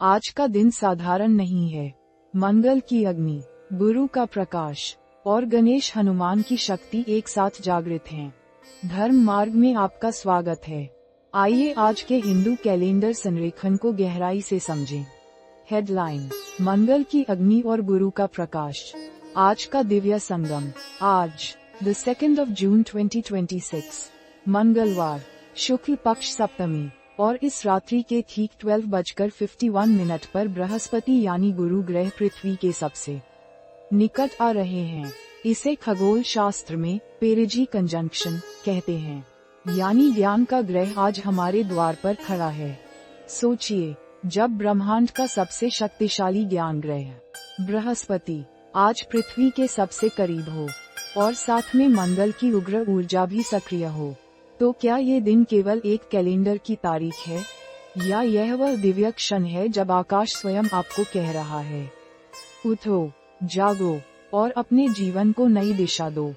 आज का दिन साधारण नहीं है। मंगल की अग्नि, गुरु का प्रकाश और गणेश हनुमान की शक्ति एक साथ जागृत हैं। धर्म मार्ग में आपका स्वागत है। आइए आज के हिंदू कैलेंडर संरेखन को गहराई से समझें। हेडलाइन: मंगल की अग्नि और गुरु का प्रकाश। आज का दिव्य संगम। आज द 2nd of June 2026, मंगलवार, शुक्ल पक्ष सप्तमी, और इस रात्रि के ठीक 12:51 पर बृहस्पति यानी गुरु ग्रह पृथ्वी के सबसे निकट आ रहे हैं। इसे खगोल शास्त्र में पेरिजी कंजंक्शन कहते हैं, यानी ज्ञान का ग्रह आज हमारे द्वार पर खड़ा है। सोचिए, जब ब्रह्मांड का सबसे शक्तिशाली ज्ञान ग्रह बृहस्पति आज पृथ्वी के सबसे करीब हो और साथ में मंगल की उग्र ऊर्जा भी सक्रिय हो, तो क्या ये दिन केवल एक कैलेंडर की तारीख है, या यह वह दिव्य क्षण है जब आकाश स्वयं आपको कह रहा है, उठो, जागो और अपने जीवन को नई दिशा दो।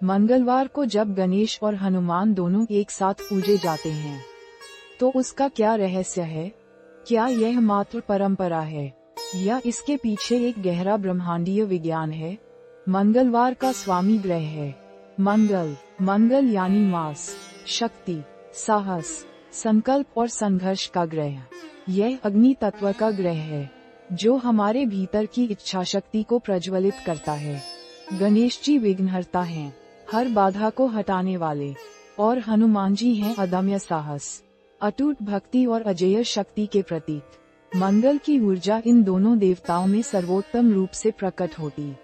मंगलवार को जब गणेश और हनुमान दोनों एक साथ पूजे जाते हैं, तो उसका क्या रहस्य है? क्या यह मात्र परंपरा है, या इसके पीछे एक गहरा ब्रह्मांडीय विज्ञान है? मंगलवार का स्वामी ग्रह है मंगल यानी मास, शक्ति, साहस, संकल्प और संघर्ष का ग्रह। यह अग्नि तत्व का ग्रह है, जो हमारे भीतर की इच्छा शक्ति को प्रज्वलित करता है। गणेश जी विघ्नहर्ता हैं, हर बाधा को हटाने वाले, और हनुमान जी हैं अदम्य साहस, अटूट भक्ति और अजेय शक्ति के प्रतीक। मंगल की ऊर्जा इन दोनों देवताओं में सर्वोत्तम रूप से प्रकट होती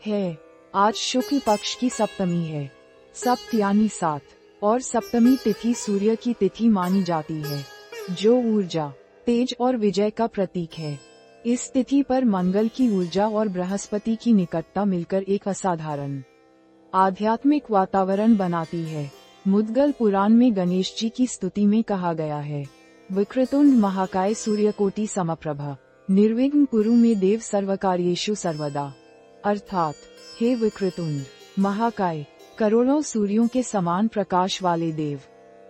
है। आज शुक्ल पक्ष की सप्तमी है। सप्त यानी 7, और सप्तमी तिथि सूर्य की तिथि मानी जाती है, जो ऊर्जा, तेज और विजय का प्रतीक है। इस तिथि पर मंगल की ऊर्जा और बृहस्पति की निकटता मिलकर एक असाधारण आध्यात्मिक वातावरण बनाती है। मुद्गल पुराण में गणेश जी की स्तुति में कहा गया है, विक्रतुंड महाकाय सूर्यकोटि समप्रभा निर्विघ्न कुरु मे देव सर्वकार्येषु सर्वदा। अर्थात, हे विक्रतुंड महाकाय, करोड़ों सूर्यों के समान प्रकाश वाले देव,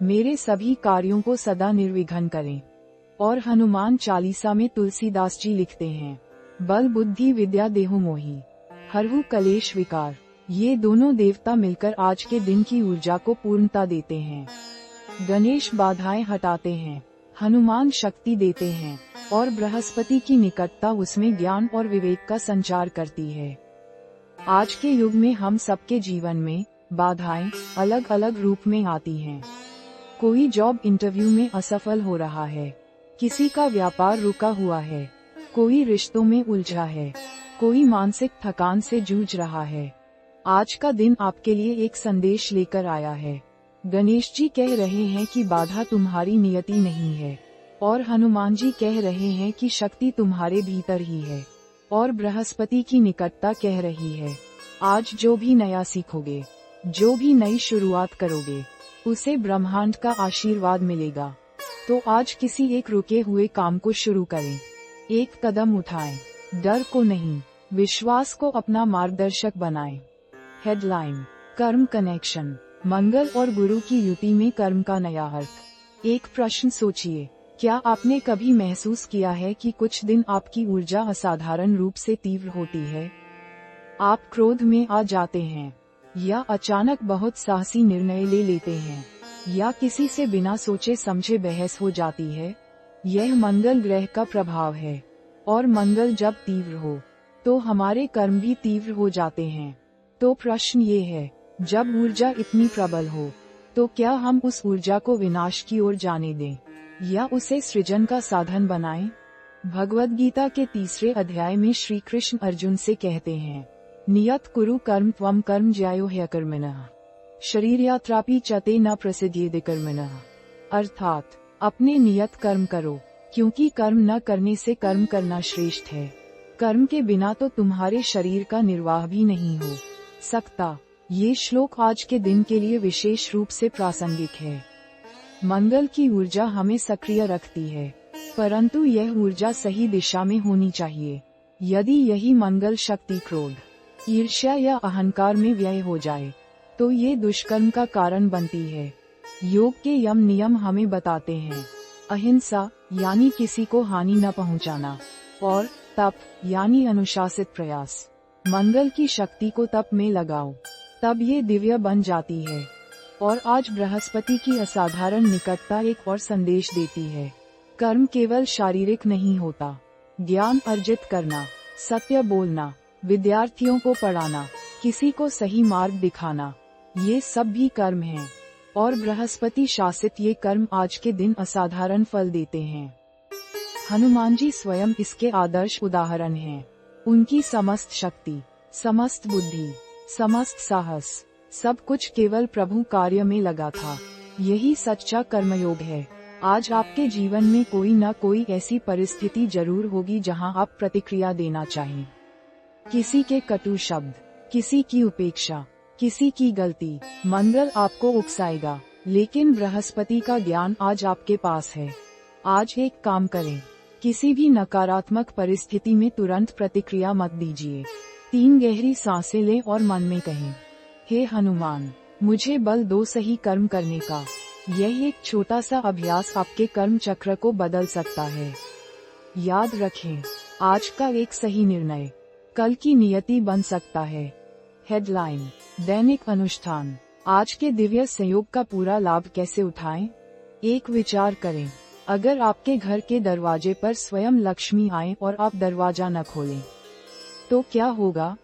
मेरे सभी कार्यों को सदा निर्विघ्न करें। और हनुमान चालीसा में तुलसीदास जी लिखते हैं, बल बुद्धि विद्या देहु मोहि, हरहु कलेश विकार। ये दोनों देवता मिलकर आज के दिन की ऊर्जा को पूर्णता देते हैं। गणेश बाधाएं हटाते हैं, हनुमान शक्ति देते हैं, और बृहस्पति की निकटता उसमें ज्ञान और विवेक का संचार करती है। आज के युग में हम सबके जीवन में बाधाएं अलग अलग रूप में आती हैं। कोई जॉब इंटरव्यू में असफल हो रहा है, किसी का व्यापार रुका हुआ है, कोई रिश्तों में उलझा है, कोई मानसिक थकान से जूझ रहा है। आज का दिन आपके लिए एक संदेश लेकर आया है। गणेश जी कह रहे हैं कि बाधा तुम्हारी नियति नहीं है, और हनुमान जी कह रहे हैं कि शक्ति तुम्हारे भीतर ही है, और बृहस्पति की निकटता कह रही है, आज जो भी नया सीखोगे, जो भी नई शुरुआत करोगे, उसे ब्रह्मांड का आशीर्वाद मिलेगा। तो आज किसी एक रुके हुए काम को शुरू करें, एक कदम उठाएं, डर को नहीं, विश्वास को अपना मार्गदर्शक बनाएं। हेडलाइन: कर्म कनेक्शन, मंगल और गुरु की युति में कर्म का नया अर्थ। एक प्रश्न सोचिए, क्या आपने कभी महसूस किया है कि कुछ दिन आपकी ऊर्जा असाधारण रूप से तीव्र होती है? आप क्रोध में आ जाते हैं, या अचानक बहुत साहसी निर्णय ले लेते हैं, या किसी से बिना सोचे समझे बहस हो जाती है। यह मंगल ग्रह का प्रभाव है, और मंगल जब तीव्र हो, तो हमारे कर्म भी तीव्र हो जाते हैं। तो प्रश्न ये है, जब ऊर्जा इतनी प्रबल हो, तो क्या हम उस ऊर्जा को विनाश की ओर जाने दें, या उसे सृजन का साधन बनाएं? भगवद गीता के 3 अध्याय में श्री कृष्ण अर्जुन से कहते हैं, नियत कुरु कर्म त्वम कर्म ज्यायो ह्यकर्मणः शरीर यात्रापि चते न प्रसिद्धेद कर्मणः। अर्थात, अपने नियत कर्म करो, क्योंकि कर्म न करने से कर्म करना श्रेष्ठ है। कर्म के बिना तो तुम्हारे शरीर का निर्वाह भी नहीं हो सकता। ये श्लोक आज के दिन के लिए विशेष रूप से प्रासंगिक है। मंगल की ऊर्जा हमें सक्रिय रखती है, परंतु यह ऊर्जा सही दिशा में होनी चाहिए। यदि यही मंगल शक्ति क्रोध, ईर्ष्या या अहंकार में व्यय हो जाए, तो ये दुष्कर्म का कारण बनती है। योग के यम नियम हमें बताते हैं, अहिंसा यानी किसी को हानि न पहुंचाना, और तप यानी अनुशासित प्रयास। मंगल की शक्ति को तप में लगाओ, तब ये दिव्य बन जाती है। और आज बृहस्पति की असाधारण निकटता एक और संदेश देती है। कर्म केवल शारीरिक नहीं होता, ज्ञान अर्जित करना, सत्य बोलना, विद्यार्थियों को पढ़ाना, किसी को सही मार्ग दिखाना, ये सब भी कर्म हैं। और बृहस्पति शासित ये कर्म आज के दिन असाधारण फल देते हैं। हनुमान जी स्वयं इसके आदर्श उदाहरण हैं। उनकी समस्त शक्ति, समस्त बुद्धि, समस्त साहस, सब कुछ केवल प्रभु कार्य में लगा था। यही सच्चा कर्मयोग है। आज आपके जीवन में कोई न कोई ऐसी परिस्थिति जरूर होगी जहां आप प्रतिक्रिया देना चाहें। किसी के कटु शब्द, किसी की उपेक्षा, किसी की गलती, मंगल आपको उकसाएगा, लेकिन बृहस्पति का ज्ञान आज आपके पास है। आज एक काम करें, किसी भी नकारात्मक परिस्थिति में तुरंत प्रतिक्रिया मत दीजिए। 3 गहरी सांसें लें और मन में कहें, हे हनुमान, मुझे बल दो सही कर्म करने का। यह एक छोटा सा अभ्यास आपके कर्म चक्र को बदल सकता है। याद रखें, आज का एक सही निर्णय कल की नियति बन सकता है। हेडलाइन, दैनिक अनुष्ठान। आज के दिव्य संयोग का पूरा लाभ कैसे उठाएं? एक विचार करें, अगर आपके घर के दरवाजे पर स्वयं लक्ष्मी आए और आप दरवाजा न खोलें, तो क्या होगा?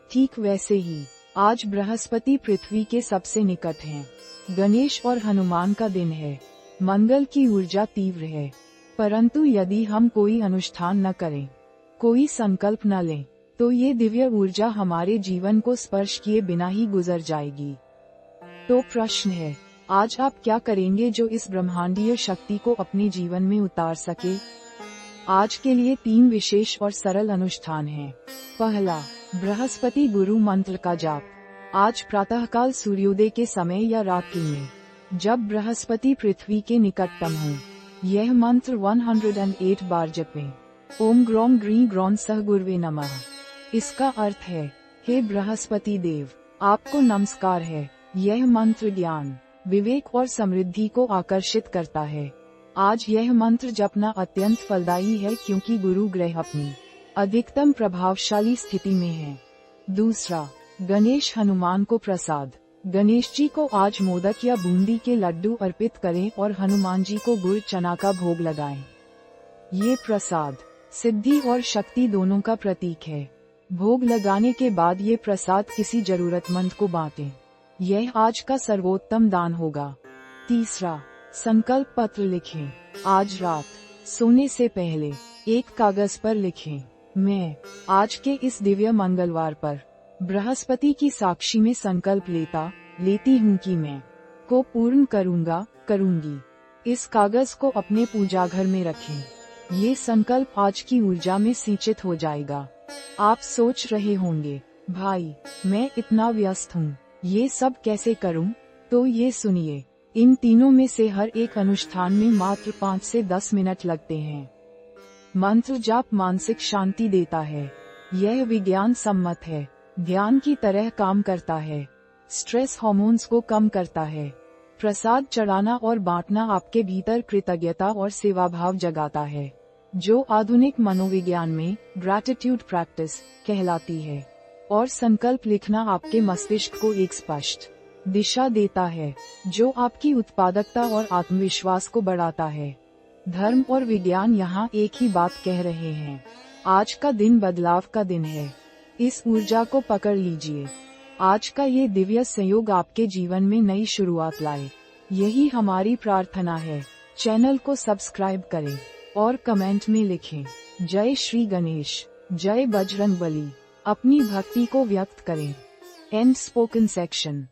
ठीक वैसे ही आज बृहस्पति पृथ्वी के सबसे निकट हैं। गणेश और हनुमान का दिन है। मंगल की ऊर्जा तीव्र है, परंतु यदि हम कोई अनुष्ठान न करें, कोई संकल्प न लें, तो ये दिव्य ऊर्जा हमारे जीवन को स्पर्श किए बिना ही गुजर जाएगी। तो प्रश्न है, आज आप क्या करेंगे जो इस ब्रह्मांडीय शक्ति को अपने जीवन में उतार सके? आज के लिए 3 विशेष और सरल अनुष्ठान हैं। पहला, बृहस्पति गुरु मंत्र का जाप। आज प्रातःकाल सूर्योदय के समय या रात्रि में, जब बृहस्पति पृथ्वी के निकटतम हो, यह मंत्र 108 बार जपें। ओम ग्रौम ग्री ग्रौम सह गुरुवे नमः। इसका अर्थ है, हे बृहस्पति देव, आपको नमस्कार है। यह मंत्र ज्ञान, विवेक और समृद्धि को आकर्षित करता है। आज यह मंत्र जपना अत्यंत फलदायी है क्योंकि गुरु ग्रह अपनी अधिकतम प्रभावशाली स्थिति में है। दूसरा, गणेश हनुमान को प्रसाद। गणेश जी को आज मोदक या बूंदी के लड्डू अर्पित करें और हनुमान जी को गुड़ चना का भोग लगाएं। ये प्रसाद सिद्धि और शक्ति दोनों का प्रतीक है। भोग लगाने के बाद ये प्रसाद किसी जरूरतमंद को बांटें। यह आज का सर्वोत्तम दान होगा। तीसरा, संकल्प पत्र लिखें। आज रात सोने से पहले एक कागज पर लिखें, मैं आज के इस दिव्य मंगलवार पर बृहस्पति की साक्षी में संकल्प लेती हूँ कि मैं को पूर्ण करूँगी। इस कागज को अपने पूजा घर में रखें। ये संकल्प आज की ऊर्जा में सिंचित हो जाएगा। आप सोच रहे होंगे, भाई मैं इतना व्यस्त हूँ, ये सब कैसे करूँ? तो ये सुनिए, इन तीनों में से हर एक अनुष्ठान में मात्र 5 से 10 मिनट लगते हैं। मंत्र जाप मानसिक शांति देता है। यह विज्ञान सम्मत है, ध्यान की तरह काम करता है, स्ट्रेस हार्मोन्स को कम करता है। प्रसाद चढ़ाना और बांटना आपके भीतर कृतज्ञता और सेवाभाव जगाता है, जो आधुनिक मनोविज्ञान में ग्रैटिट्यूड प्रैक्टिस कहलाती है। और संकल्प लिखना आपके मस्तिष्क को एक स्पष्ट दिशा देता है, जो आपकी उत्पादकता और आत्मविश्वास को बढ़ाता है। धर्म और विज्ञान यहाँ एक ही बात कह रहे हैं, आज का दिन बदलाव का दिन है। इस ऊर्जा को पकड़ लीजिए। आज का ये दिव्य संयोग आपके जीवन में नई शुरुआत लाए, यही हमारी प्रार्थना है। चैनल को सब्सक्राइब करें और कमेंट में लिखें, जय श्री गणेश, जय बजरंगबली। अपनी भक्ति को व्यक्त करें। And spoken section.